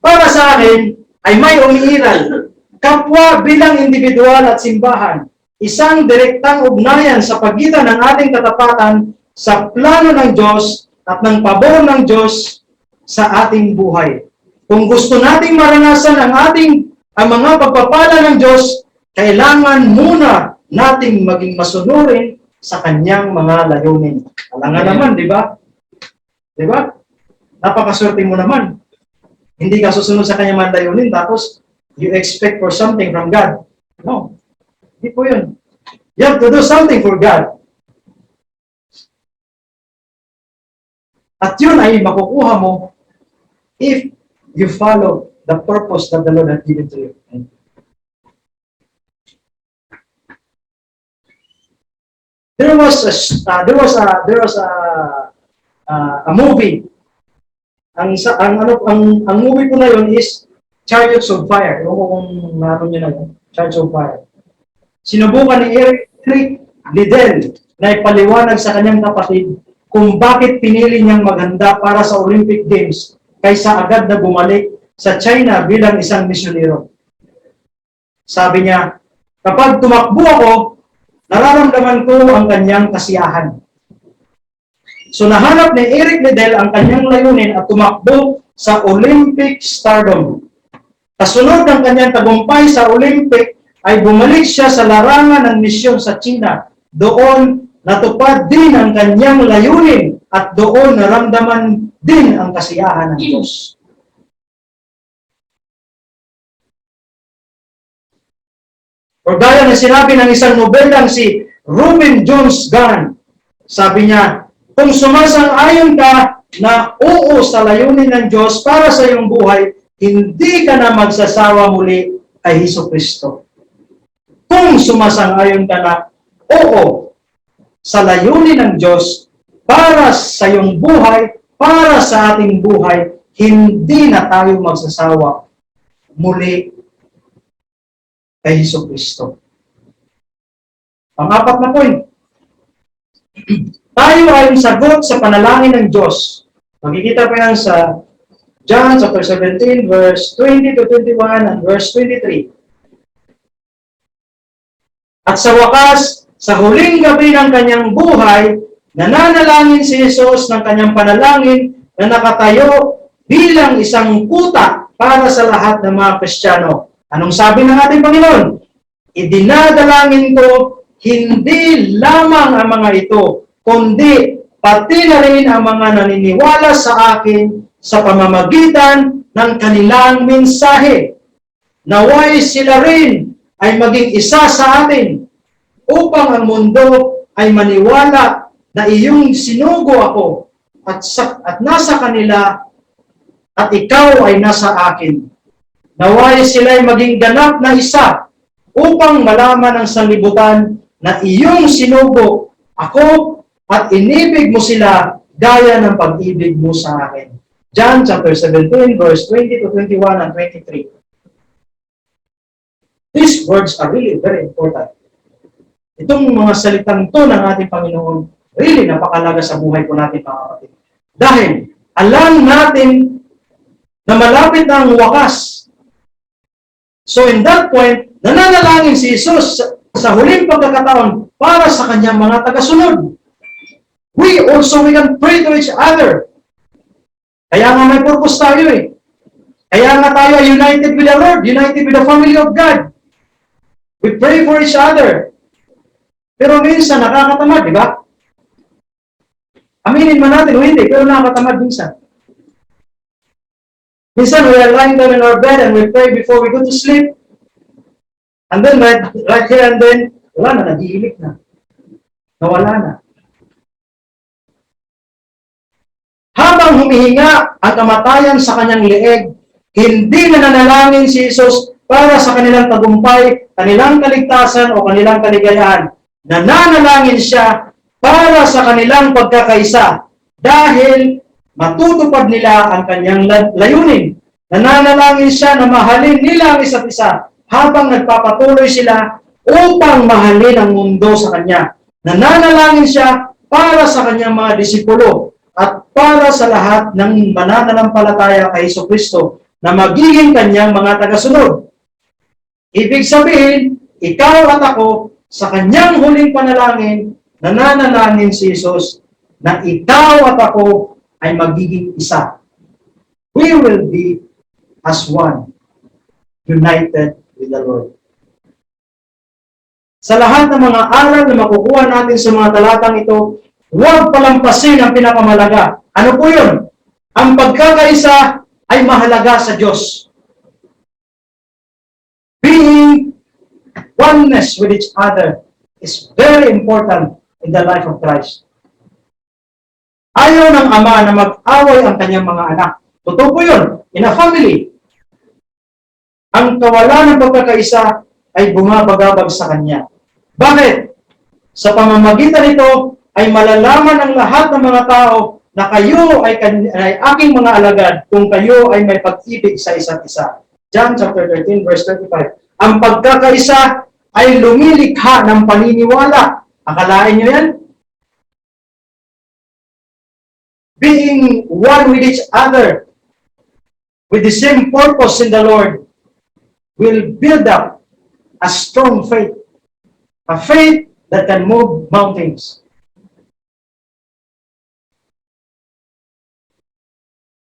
Para sa akin, ay may umiiral. Kapwa bilang individual at simbahan, isang direktang ugnayan sa pagitan ng ating katapatan sa plano ng Diyos at ng pabor ng Diyos sa ating buhay. Kung gusto nating maranasan ang mga pagpapala ng Diyos, kailangan muna nating maging masunurin sa kanyang mga layunin. Alangan naman, di ba? Di ba? Napakaswerte mo naman. Hindi ka susunod sa kanyang mga layunin, tapos you expect for something from God. No. Hindi po yun. You have to do something for God. At yun ay makukuha mo if you follow the purpose that the Lord has given to you. There was a movie. ang movie ko na yun is Chariots of Fire. Ewan ko kung naroon nyo na yun. Chariots of Fire. Sinubukan ni Eric Liddell na ipaliwanag sa kanyang kapatid kung bakit pinili niyang maghanda para sa Olympic Games kaysa agad na bumalik sa China bilang isang misyonero. Sabi niya, kapag tumakbo ako, nararamdaman ko ang kanyang kasiyahan. So nahanap ni Eric Liddell ang kanyang layunin at tumakbo sa Olympic stardom. Kasunod ng kanyang tagumpay sa Olympic ay bumalik siya sa larangan ng misyon sa China. Doon natupad din ang kanyang layunin at doon naramdaman din ang kasiyahan ng Diyos. O gaya na sinabi ng isang nobelang si Ruben Jones Gunn, sabi niya, kung sumasang-ayon ka na oo sa layunin ng Diyos para sa iyong buhay, hindi ka na magsasawa muli kay Hesukristo. Kung sumasang-ayon ka na oo sa layunin ng Diyos para sa iyong buhay, para sa ating buhay, hindi na tayo magsasawa muli kay Hesukristo. Pang-apat na point. Tayo ay sagot sa panalangin ng Diyos. Makikita pa yan sa John chapter 17, verse 20 to 21 and verse 23. At sa wakas, sa huling gabi ng kanyang buhay, nananalangin si Jesus ng kanyang panalangin na nakatayo bilang isang kuta para sa lahat ng mga Kristiyano. Anong sabi ng ating Panginoon? Idinadalangin ko hindi lamang ang mga ito, kundi pati na rin ang mga naniniwala sa akin sa pamamagitan ng kanilang mensahe. Naway sila rin ay maging isa sa atin upang ang mundo ay maniwala na iyong sinugo ako at nasa kanila at ikaw ay nasa akin. Naway sila ay maging ganap na isa upang malaman ng sanlibutan na iyong sinugo ako at inibig mo sila gaya ng pag-ibig mo sa akin. John chapter 17, verse 20 to 21 and 23. These words are really very important. Itong mga salitang to ng ating Panginoon, really napakalaga sa buhay po natin, mga kapatid. Dahil alam natin na malapit na ang wakas. So in that point, nananalangin si Jesus sa huling pagkakataon para sa kanyang mga tagasunod. We can pray to each other. Kaya nga may purpose tayo eh. Kaya nga tayo ay united with the Lord, united with the family of God. We pray for each other. Pero minsan nakakatamad, di ba? Aminin man natin o hindi, pero nakakatamad minsan. Minsan we are lying down in our bed and we pray before we go to sleep. And then right here and then, wala na, nag-iilik na. Nawala na. Habang humihinga ang kamatayan sa kanyang leeg, hindi na nanalangin si Jesus para sa kanilang tagumpay, kanilang kaligtasan o kanilang kaligayahan. Nananalangin siya para sa kanilang pagkakaisa dahil matutupad nila ang kanyang layunin. Nananalangin siya na mahalin nila ang isa't isa habang nagpapatuloy sila upang mahalin ang mundo sa kanya. Nananalangin siya para sa kanyang mga disipulo at para sa lahat ng manananampalataya kay Hesukristo na magiging kanyang mga tagasunod. Ibig sabihin, ikaw at ako, sa kanyang huling panalangin, nananalangin si Jesus na ikaw at ako ay magiging isa. We will be as one, united with the Lord. Sa lahat ng mga aral na makukuha natin sa mga talatang ito, huwag palampasin ang pinakamalaga. Ano po yun? Ang pagkakaisa ay mahalaga sa Diyos. Being oneness with each other is very important in the life of Christ. Ayaw ng Ama na mag-away ang kanyang mga anak. Totoo po yun. In a family, ang kawalan ng pagkakaisa ay bumabagabag sa kanya. Bakit? Sa pamamagitan nito ay malalaman ng lahat ng mga tao na kayo ay aking mga alagad kung kayo ay may pag-ibig sa isa't isa. John chapter 13, verse 35. Ang pagkakaisa ay lumilikha ng paniniwala. Akalain nyo yan? Being one with each other, with the same purpose in the Lord, will build up a strong faith. A faith that can move mountains.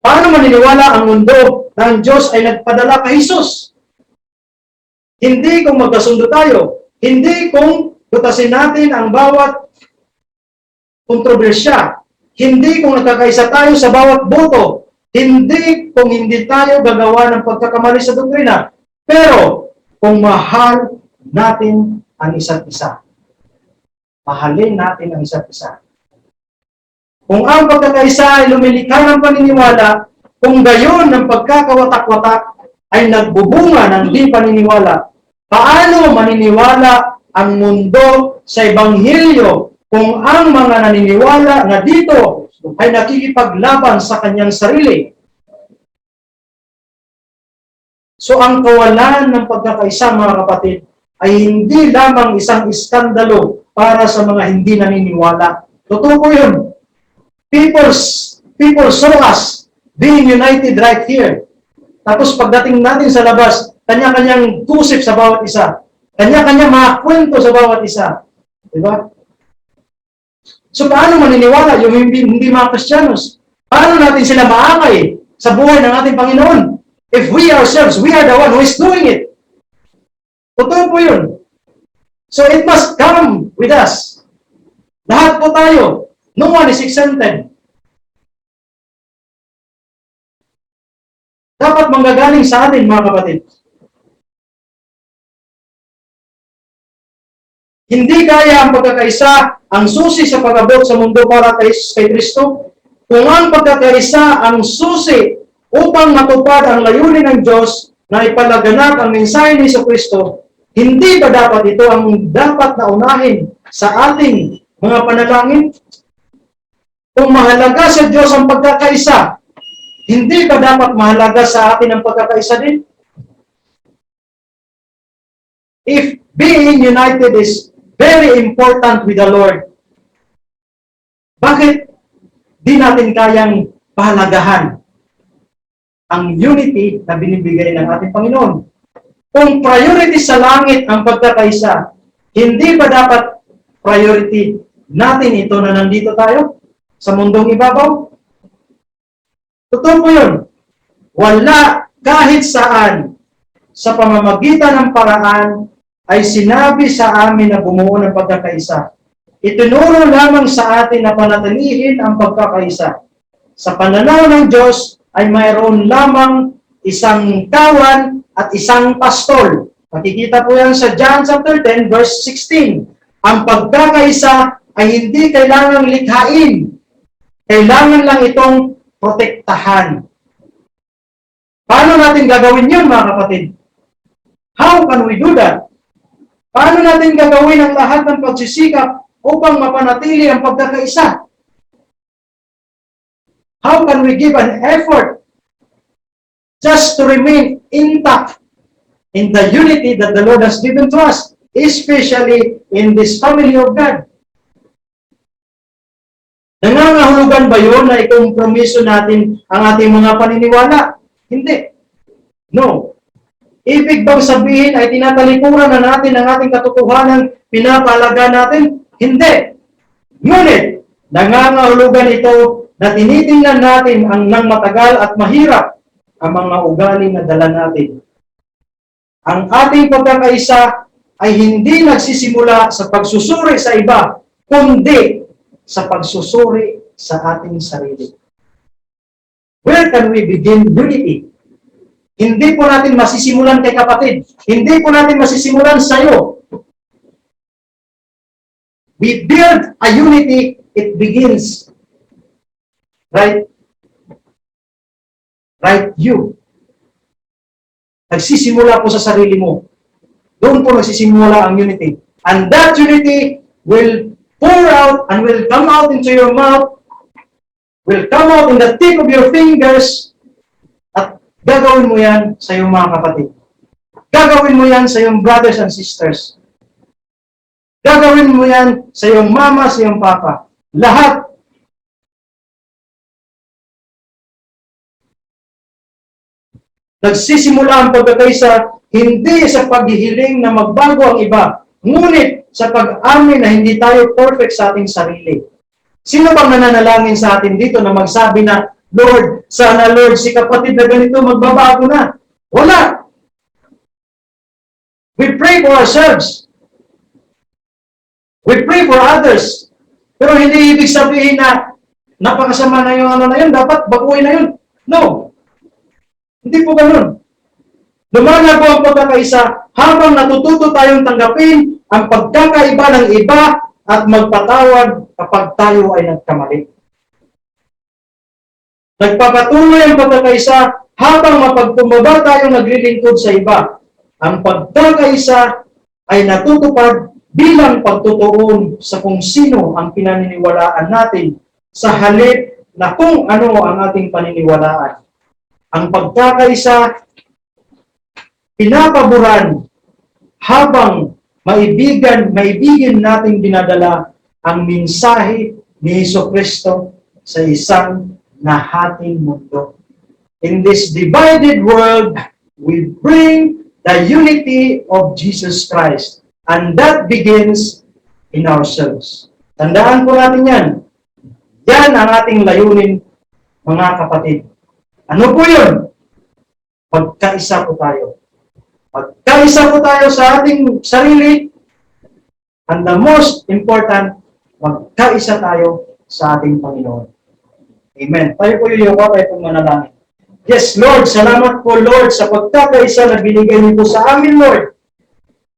Paano maniniwala ang mundo na ang Diyos ay nagpadala kay Jesus? Hindi kung magkasundo tayo. Hindi kung butasin natin ang bawat kontrobersya. Hindi kung nagkakaisa tayo sa bawat boto. Hindi kung hindi tayo gagawa ng pagkakamali sa doktrina. Pero kung mahal natin ang isa't isa. Mahalin natin ang isa't isa. Kung ang pagkakaisa ay lumilikha ng paniniwala, kung gayon ng pagkakawatak-watak ay nagbubunga ng di paniniwala, paano maniniwala ang mundo sa Ebanghelyo kung ang mga naniniwala na dito ay nakikipaglaban sa kanyang sarili? So ang kawalan ng pagkakaisa, mga kapatid, ay hindi lamang isang iskandalo para sa mga hindi naniniwala. Totoo po yun. People saw us being united right here. Tapos pagdating natin sa labas, kanya-kanyang kusip sa bawat isa. Kanya-kanya mga kwento sa bawat isa. Diba? So paano maniniwala yung hindi mga Kristiyanos? Paano natin sila maakay sa buhay ng ating Panginoon? If we ourselves, we are the one who is doing it. Totoo po yun. So it must come with us. Lahat po tayo. No one is exempted. Dapat manggagaling sa atin, mga kapatid. Hindi kaya ang pagkakaisa ang susi sa pag-abot sa mundo para kay Kristo. Kung ang pagkakaisa ang susi upang matupad ang layunin ng Diyos na ipalaganap ang mensahe ni Kristo, hindi ba dapat ito ang dapat na unahin sa ating mga panalangin? Kung mahalaga sa Diyos ang pagkakaisa, hindi ba dapat mahalaga sa atin ang pagkakaisa din? If being united is very important with the Lord, bakit di natin kayang pahalagahan ang unity na binibigay ng ating Panginoon? Kung priority sa langit ang pagkakaisa, hindi ba dapat priority natin ito na nandito tayo sa mundong ibabaw? Totoo po yun. Wala kahit saan sa pamamagitan ng paraan ay sinabi sa amin na bumuo ng pagkakaisa. Itinuro lamang sa atin na panatilihin ang pagkakaisa. Sa pananaw ng Diyos ay mayroon lamang isang kawan at isang pastol. Makikita po yan sa John chapter 10, verse 16. Ang pagkakaisa ay hindi kailangang likhain. Kailangan lang itong protektahan. Paano natin gagawin yun, mga kapatid? How can we do that? Paano natin gagawin ang lahat ng pagsisikap upang mapanatili ang pagkakaisa? How can we give an effort just to remain intact in the unity that the Lord has given to us, especially in this family of God? Nangangahulugan ba yun na ikompromiso natin ang ating mga paniniwala? Hindi. No. Ibig bang sabihin ay tinatalikuran na natin ang ating katotohanan, pinapalaga natin? Hindi. Ngunit, nangangahulugan ito na tinitingnan natin ang nang matagal at mahirap ang mga ugali na dala natin. Ang ating pagkakaisa ay hindi nagsisimula sa pagsusuri sa iba, kundi sa pagsusuri sa ating sarili. Where can we begin unity? Hindi po natin masisimulan kay kapatid. Hindi po natin masisimulan sa iyo. We build a unity, it begins right you. Nagsisimula po sa sarili mo. Doon po nagsisimula ang unity. And that unity will pour out and will come out into your mouth will come out in the tip of your fingers at gagawin mo yan sa iyong mga kapatid. Gagawin mo yan sa iyong brothers and sisters. Gagawin mo yan sa iyong mama, sa iyong papa. Lahat. Nagsisimula ang pagkakaisa hindi sa paghihiling na magbago ang iba, ngunit sa pag-amin na hindi tayo perfect sa ating sarili. Sino bang nananalangin sa atin dito na magsabi na, Lord, sana Lord, si kapatid na ganito magbabago na? Wala. We pray for ourselves. We pray for others. Pero hindi ibig sabihin na napakasama na yung ano na yun, dapat baguhin na yun. No. Hindi po ganun. Lumalago ang pagkakaisa habang natututo tayong tanggapin ang pagkakaiba ng iba at magpatawad kapag tayo ay nagkamali. Nagpapatuloy ang pagkakaisa habang mapagkumbaba tayong naglilingkod sa iba. Ang pagkakaisa ay natutupad bilang pagtutuon sa kung sino ang pinaniniwalaan natin sa halip na kung ano ang ating paniniwalaan. Ang pagkakaisa, pinapaboran habang maibigin nating dinadala ang mensahe ni Jesucristo sa isang nahating mundo. In this divided world, we bring the unity of Jesus Christ. And that begins in ourselves. Tandaan po natin yan. Yan ang ating layunin, mga kapatid. Ano po yun? Magkaisa po tayo. Magkaisa po tayo sa ating sarili. And the most important, magkaisa tayo sa ating Panginoon. Amen. Tayo po yuyuko, tayo po manalangin. Yes, Lord, salamat po, Lord, sa pagkakaisa na binigay niyo po sa amin, Lord.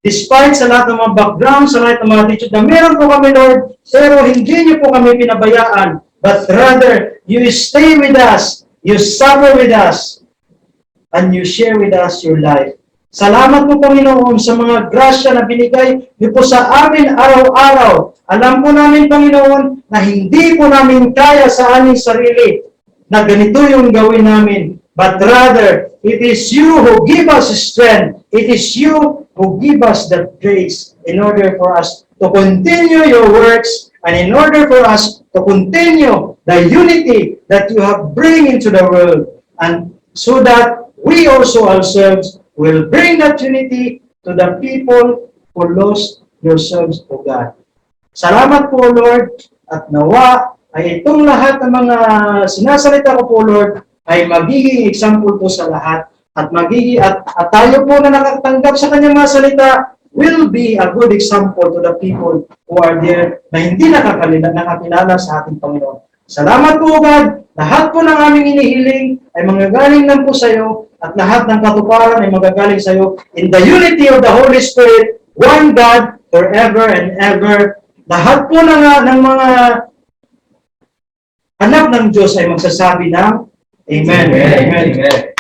Despite sa lahat ng mga background, sa lahat ng mga attitude na meron po kami, Lord, pero hindi niyo po kami pinabayaan, but rather, you stay with us, you suffer with us, and you share with us your life. Salamat po, Panginoon, sa mga grasya na binigay niyo po sa amin araw-araw. Alam po namin, Panginoon, na hindi po namin kaya sa aming sarili na ganito yung gawin namin, but rather, it is you who give us strength. It is you who give us the grace in order for us to continue your works and in order for us to continue the unity that you have bring into the world, and so that we also ourselves will bring that unity to the people who lost yourselves to God. Salamat po, Lord, at nawa ay itong lahat ng mga sinasalita ko po, Lord, ay magiging example po sa lahat at magiging at tayo po na nakatanggap sa kanyang mga salita will be a good example to the people who are there na hindi nakakilala sa ating Panginoon. Salamat po, God. Lahat po ng aming inihiling ay manggagaling lang po sa iyo at lahat ng katuparan ay magagaling sa iyo in the unity of the Holy Spirit, one God, forever and ever. Lahat po ng mga anak ng Diyos ay magsasabi ng Amen. Amen. Amen.